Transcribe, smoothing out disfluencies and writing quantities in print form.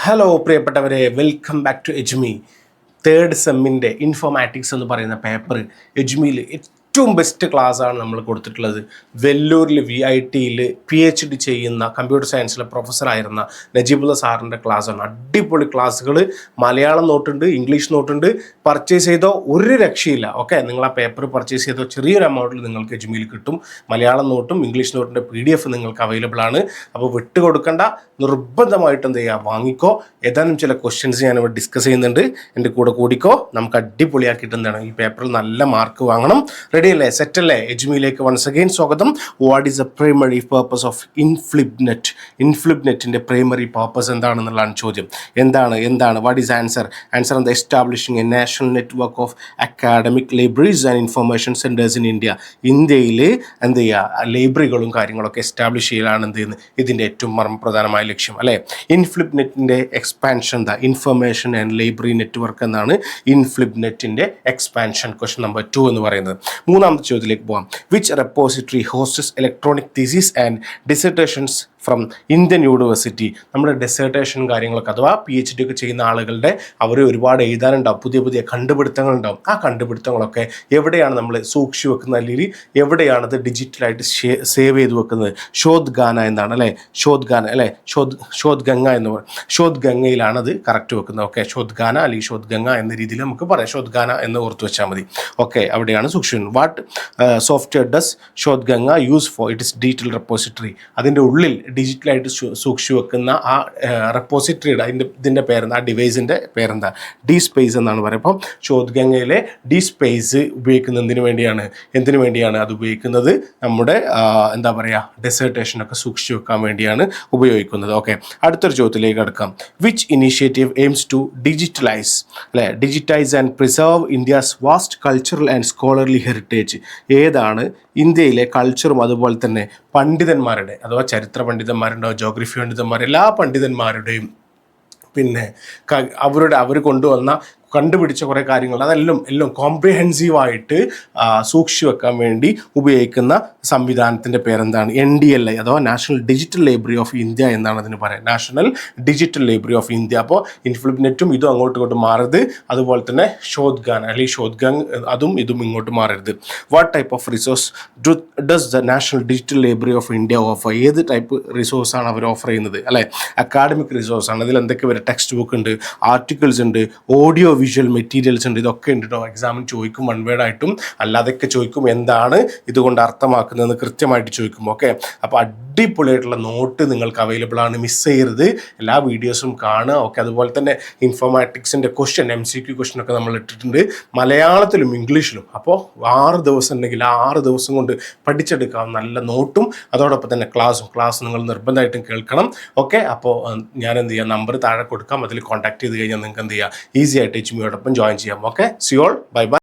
Hello പ്രിയപ്പെട്ടവരെ, വെൽക്കം ബാക്ക് ടു എജ്മി. തേർഡ് സെമ്മിൻ്റെ ഇൻഫോമാറ്റിക്സ് എന്ന് പറയുന്ന പേപ്പർ എജ്മിയിൽ ഏറ്റവും ബെസ്റ്റ് ക്ലാസ്സാണ് നമ്മൾ കൊടുത്തിട്ടുള്ളത്. വെല്ലൂരിൽ VITയിൽ PhD ചെയ്യുന്ന കമ്പ്യൂട്ടർ സയൻസിലെ പ്രൊഫസറായിരുന്ന നജീബുള്ള സാറിൻ്റെ ക്ലാസ്സാണ്. അടിപൊളി ക്ലാസ്സുകൾ, മലയാളം നോട്ടുണ്ട്, ഇംഗ്ലീഷ് നോട്ടുണ്ട്. പർച്ചേസ് ചെയ്തോ ഒരു രക്ഷയില്ല. ഓക്കെ, നിങ്ങൾ ആ പേപ്പർ പർച്ചേസ് ചെയ്തോ ചെറിയൊരു എമൗണ്ടിൽ നിങ്ങൾക്ക് എജ്മിയിൽ കിട്ടും. മലയാളം നോട്ടും ഇംഗ്ലീഷ് നോട്ടിൻ്റെ PDF നിങ്ങൾക്ക് അവൈലബിൾ ആണ്. അപ്പോൾ വിട്ടുകൊടുക്കേണ്ട, നിർബന്ധമായിട്ട് എന്ത് ചെയ്യുക, വാങ്ങിക്കോ. ഏതാനും ചില ക്വസ്റ്റ്യൻസ് ഞാനിവിടെ ഡിസ്കസ് ചെയ്യുന്നുണ്ട്, എൻ്റെ കൂടെ കൂടിക്കോ. നമുക്ക് അടിപൊളിയാക്കിയിട്ട് എന്താണ് ഈ പേപ്പറിൽ നല്ല മാർക്ക് വാങ്ങണം. റെഡി അല്ലേ? സെറ്റ് അല്ലേ? എജ്മിയിലേക്ക് വൺസ് അഗെയിൻ സ്വാഗതം. What is the primary purpose of INFLIBNET? ഇൻഫ്ലിബ്നെറ്റിൻ്റെ പ്രൈമറി പർപ്പസ് എന്താണെന്നുള്ളതാണ് ചോദ്യം. എന്താണ് വാട്ട് ഈസ് ആൻസർ? ആൻസർ എന്താ? Establishing a national network of academic libraries and information centres in India. ഇന്ത്യയിൽ എന്ത് ചെയ്യുക, ലൈബ്രറികളും കാര്യങ്ങളൊക്കെ എസ്റ്റാബ്ലിഷ് ചെയ്യലാണ് എന്ത് ചെയ്യുന്നത് ഇതിൻ്റെ ഏറ്റവും മർമ്മപ്രധാനമായ ലക്ഷ്യം അല്ലേ. ഇൻഫ്ലിബ്നെറ്റിൻ്റെ എക്സ്പാൻഷൻ എന്താ? ഇൻഫർമേഷൻ ആൻഡ് ലൈബ്രറി നെറ്റ്വർക്ക് എന്നാണ് ഇൻഫ്ലിബ്നെറ്റിൻ്റെ എക്സ്പാൻഷൻ. ക്വസ്റ്റ്യൻ നമ്പർ 2 എന്ന് പറയുന്നത്. മൂന്നാമത്തെ ചോദ്യത്തിലേക്ക് പോകാം. Which repository hostess electronic thesis and ഡിസർട്ടേഷൻസ് from Indian university? നമ്മുടെ ഡെസേർട്ടേഷൻ കാര്യങ്ങളൊക്കെ അഥവാ PhD ഒക്കെ ചെയ്യുന്ന ആളുകളുടെ അവർ ഒരുപാട് എഴുതാനുണ്ടാവും, പുതിയ കണ്ടുപിടുത്തങ്ങളുണ്ടാവും. ആ കണ്ടുപിടുത്തങ്ങളൊക്കെ എവിടെയാണ് നമ്മൾ സൂക്ഷിച്ചു വെക്കുന്നത്, അല്ലെങ്കിൽ എവിടെയാണത് ഡിജിറ്റലായിട്ട് സേവ് ചെയ്ത് വെക്കുന്നത്? ശോധ് ഗാന എന്നാണ് അല്ലേ, ശോധ് ഗാന അല്ലേ, ശോധ് ഗംഗ എന്ന് പറയും. ശോധ് ഗംഗയിലാണ് അത് കറക്റ്റ് വെക്കുന്നത്. ഓക്കെ, ശോധ് ഗാന അല്ലെങ്കിൽ ശോധ് ഗംഗ എന്ന രീതിയിൽ നമുക്ക് പറയാം. ശോധ് ഗാന എന്ന് ഓർത്ത് വെച്ചാൽ മതി. ഓക്കെ, അവിടെയാണ് സൂക്ഷിക്കുന്നത്. What software does Shodh Ganga use for? It is digital repository. അതിൻ്റെ ഉള്ളിൽ ഡിജിറ്റലായിട്ട് സൂക്ഷിച്ചു വെക്കുന്ന ആ റെപ്പോസിറ്ററിയുടെ ഇതിൻ്റെ പേരെന്താ, ആ ഡിവൈസിൻ്റെ പേരെന്താ? DSpace എന്നാണ് പറയുക. അപ്പം ശോധ് ഗംഗയിലെ DSpace ഉപയോഗിക്കുന്നത് എന്തിനു വേണ്ടിയാണ് അത് ഉപയോഗിക്കുന്നത്? നമ്മുടെ എന്താ പറയുക, ഡെസേർട്ടേഷനൊക്കെ സൂക്ഷിച്ചു വെക്കാൻ വേണ്ടിയാണ് ഉപയോഗിക്കുന്നത്. ഓക്കെ, അടുത്തൊരു ചോദ്യത്തിലേക്ക് അടുക്കാം. Which initiative aims to digitalise and preserve India's vast cultural and scholarly heritage? ഏതാണ് ഇന്ത്യയിലെ കൾച്ചറും അതുപോലെ തന്നെ പണ്ഡിതന്മാരുടെ അഥവാ ചരിത്ര പണ്ഡിതന്മാരുണ്ടാവും, ജോഗ്രഫി പണ്ഡിതന്മാർ, എല്ലാ പണ്ഡിതന്മാരുടെയും പിന്നെ അവർ കൊണ്ടുവന്ന കണ്ടുപിടിച്ച കുറേ കാര്യങ്ങൾ അതെല്ലാം കോംപ്രിഹെൻസീവായിട്ട് സൂക്ഷിച്ചു വെക്കാൻ വേണ്ടി ഉപയോഗിക്കുന്ന സംവിധാനത്തിൻ്റെ പേരെന്താണ്? NDLI അഥവാ national digital library of India എന്നാണ് അതിന് പറയുക. National digital library of India. അപ്പോൾ ഇൻഫ്ലിബ്നെറ്റും ഇതും അങ്ങോട്ടും മാറരുത്, അതുപോലെ തന്നെ ശോധ് ഗാന അല്ലെങ്കിൽ ശോധ് ഗംഗ് ഇതും ഇങ്ങോട്ട് മാറരുത്. What type of resource does the national digital library of India offer? ഏത് ടൈപ്പ് റിസോഴ്സാണ് അവർ ഓഫർ ചെയ്യുന്നത് അല്ലേ? അക്കാഡമിക് റിസോഴ്സാണ്. അതിൽ എന്തൊക്കെ വരെ? ടെക്സ്റ്റ് ബുക്ക് ഉണ്ട്, ആർട്ടിക്കിൾസ് ഉണ്ട്, ഓഡിയോ വിഷ്വൽ മെറ്റീരിയൽസ് ഉണ്ട്. ഇതൊക്കെ ഉണ്ട് കേട്ടോ. എക്സാമിന് ചോദിക്കും, വൺ വേർഡ് ആയിട്ടും അല്ലാതൊക്കെ ചോദിക്കും. എന്താണ് ഇതുകൊണ്ട് അർത്ഥമാക്കുന്നതെന്ന് കൃത്യമായിട്ട് ചോദിക്കും. ഓക്കെ, അപ്പോൾ അടിപൊളിയായിട്ടുള്ള നോട്ട് നിങ്ങൾക്ക് അവൈലബിൾ ആണ്, മിസ് ചെയ്യരുത്. എല്ലാ വീഡിയോസും കാണുക. ഓക്കെ, അതുപോലെ തന്നെ ഇൻഫോമാറ്റിക്സിൻ്റെ MCQ ക്വസ്റ്റ്യൻ ഒക്കെ നമ്മൾ ഇട്ടിട്ടുണ്ട്, മലയാളത്തിലും ഇംഗ്ലീഷിലും. അപ്പോൾ 6 ദിവസം ഉണ്ടെങ്കിൽ 6 ദിവസം കൊണ്ട് പഠിച്ചെടുക്കാം. നല്ല നോട്ടും അതോടൊപ്പം തന്നെ ക്ലാസ് നിങ്ങൾ നിർബന്ധമായിട്ടും കേൾക്കണം. ഓക്കെ, അപ്പോൾ ഞാൻ എന്ത് ചെയ്യാം, നമ്പർ താഴെ കൊടുക്കാം, അതിൽ കോൺടാക്ട് ചെയ്ത് കഴിഞ്ഞാൽ നിങ്ങൾക്ക് എന്ത് ചെയ്യാം, ഈസി ആയിട്ട് എജ്മിയോടൊപ്പം ജോയിൻ ചെയ്യാം. Okay, C all, bye bye.